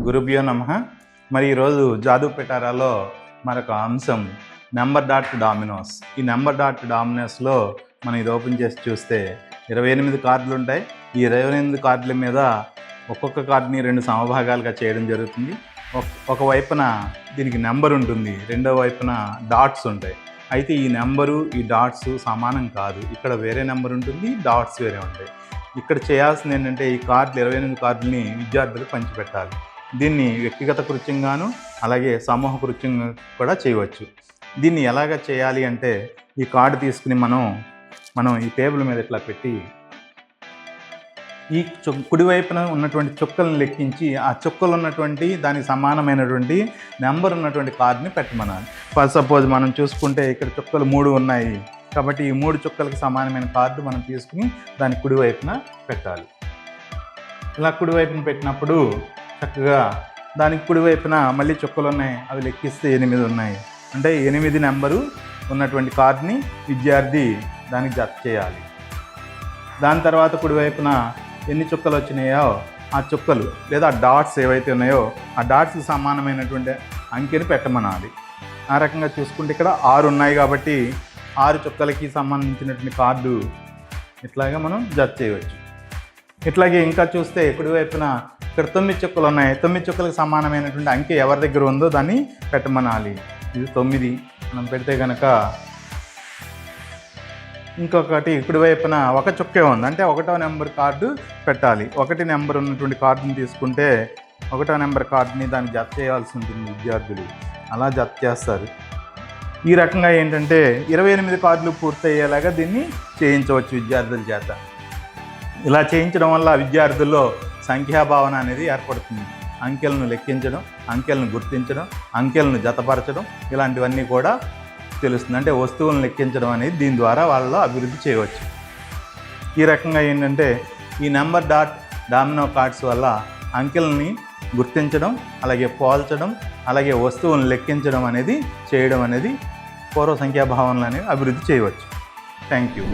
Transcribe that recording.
గురుభ్యో నమః. మరి ఈరోజు జాదూ పిటారాలో మరొక అంశం నెంబర్ డాట్ డామినోస్. ఈ నెంబర్ డాట్ డామినోస్లో మనం ఇది ఓపెన్ చేసి చూస్తే 28 కార్డులు ఉంటాయి. ఈ 28 కార్డుల మీద ఒక్కొక్క కార్డుని 2 సమభాగాలుగా చేయడం జరుగుతుంది. ఒకవైపున దీనికి నెంబర్ ఉంటుంది, రెండో వైపున డాట్స్ ఉంటాయి. అయితే ఈ నెంబరు ఈ డాట్స్ సమానం కాదు. ఇక్కడ వేరే నెంబర్ ఉంటుంది, డాట్స్ వేరే ఉంటాయి. ఇక్కడ చేయాల్సింది ఏంటంటే ఈ కార్డులు 28 కార్డులని విద్యార్థులకు పంచిపెట్టాలి. దీన్ని వ్యక్తిగత కృత్యంగాను అలాగే సమూహ కృత్యంగా కూడా చేయవచ్చు. దీన్ని ఎలాగ చేయాలి అంటే ఈ కార్డు తీసుకుని మనం ఈ టేబుల్ మీద ఇట్లా పెట్టి ఈ కుడివైపున ఉన్నటువంటి చుక్కలను లెక్కించి ఆ చుక్కలు ఉన్నటువంటి దానికి సమానమైనటువంటి నెంబర్ ఉన్నటువంటి కార్డుని పెట్టమనాలి. ఫర్ సపోజ్ మనం చూసుకుంటే ఇక్కడ చుక్కలు 3 ఉన్నాయి కాబట్టి ఈ 3 చుక్కలకు సమానమైన కార్డు మనం తీసుకుని దాని కుడివైపున పెట్టాలి. ఇలా కుడివైపున పెట్టినప్పుడు చక్కగా దానికి కుడివైపున మళ్ళీ చుక్కలు ఉన్నాయి, అవి లెక్కిస్తే 8 ఉన్నాయి. అంటే 8 నెంబరు ఉన్నటువంటి కార్డుని విద్యార్థి దానికి జత చేయాలి. దాని తర్వాత కుడివైపున ఎన్ని చుక్కలు వచ్చినాయో ఆ చుక్కలు లేదా డాట్స్ ఏవైతే ఉన్నాయో ఆ డాట్స్కి సమానమైనటువంటి అంకెని పెట్టమనాలి. ఆ రకంగా చూసుకుంటే ఇక్కడ 6 ఉన్నాయి కాబట్టి 6 చుక్కలకి సంబంధించినటువంటి కార్డు ఇట్లాగా మనం జత చేయవచ్చు. ఇట్లాగే ఇంకా చూస్తే కుడివైపున ఇక్కడ 9 చుక్కలు ఉన్నాయి. 9 చుక్కలకు సమానమైనటువంటి అంకె ఎవరి దగ్గర ఉందో దాన్ని పెట్టమనాలి. ఇది 9 మనం పెడితే కనుక ఇంకొకటి కుడివైపున 1 చుక్కే ఉంది, అంటే 1వ నెంబర్ కార్డు పెట్టాలి. 1 నెంబర్ ఉన్నటువంటి కార్డుని తీసుకుంటే 1వ నెంబర్ కార్డుని దాన్ని జత చేయాల్సి ఉంటుంది. విద్యార్థులు అలా జత చేస్తారు. ఈ రకంగా ఏంటంటే 28 కార్డులు పూర్తయ్యేలాగా దీన్ని చేయించవచ్చు విద్యార్థుల చేత. ఇలా చేయించడం వల్ల విద్యార్థుల్లో సంఖ్యాభావన అనేది ఏర్పడుతుంది. అంకెలను లెక్కించడం, అంకెలను గుర్తించడం, అంకెలను జతపరచడం ఇలాంటివన్నీ కూడా తెలుస్తుంది. అంటే వస్తువులను లెక్కించడం అనేది దీని ద్వారా వాళ్ళలో అభివృద్ధి చేయవచ్చు. ఈ రకంగా ఏంటంటే ఈ నెంబర్ డాట్ డామినో కార్డ్స్ వల్ల అంకెలని గుర్తించడం, అలాగే పోల్చడం, అలాగే వస్తువులను లెక్కించడం అనేది చేయడం అనేది పూర్వ సంఖ్యాభావనలు అనేవి అభివృద్ధి చేయవచ్చు. Thank you.